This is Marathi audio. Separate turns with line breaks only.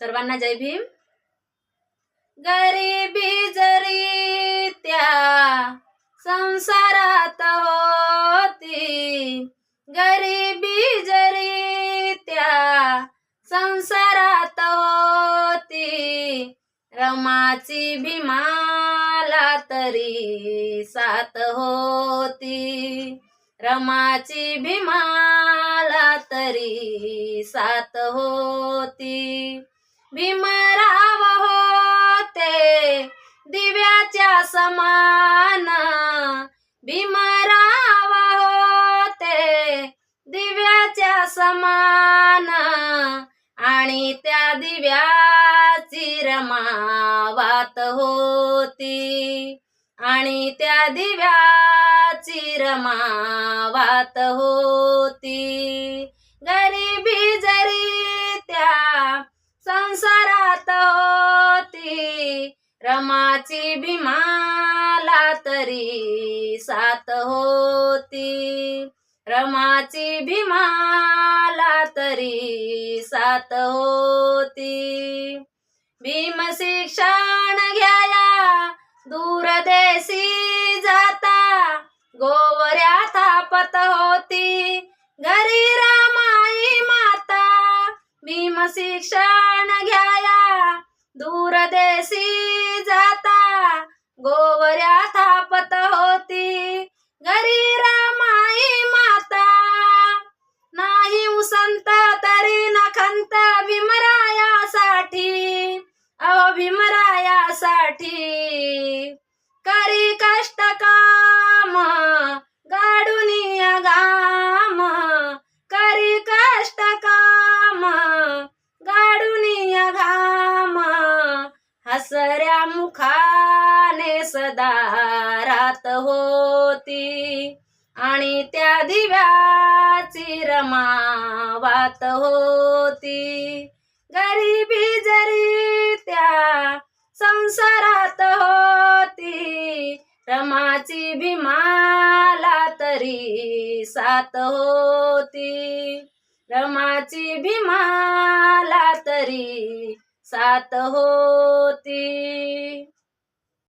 सर्वांना जय भीम. गरिबी जरी त्या संसारात होती, गरिबी जरी त्या संसारात होती, रमाची भीमाला तरी साथ होती, रमाची भीमाला तरी साथ होती. भीमराव होते दिव्याच्या समान, भीमराव होते दिव्याच्या समान, आणि त्या दिव्याची रमा वात होती, आणि त्या दिव्याची रमा वात होती. गरिबी जरी त्या संसारात होती, रमाची भीमाला तरी साथ होती, रमाची भीमाला तरी साथ होती. भीम शिक्षण घ्याया दूरदेशी जाता, गोवऱ्या थापत होती घरी रमाई माता. भीम शिक्षण घ्याया दूरदेशी जाता, गोवऱ्या थापत होती घरी रमाई माता. नाही उसंत तरी नखंत भीमरायासाठी, अहो भीमरायासाठी, करी कष्ट काम गाडुनिया घाम, करी कष्ट काम गाडुनिया घाम, हसऱ्या मुखाने सदा रात होती, आणि त्या दिव्याची रमा वात होती. गरिबी जरी त्या संसारात होती, रमाची भीमाला तरी साथ होती, रमाची भीमाला तरी साथ होती.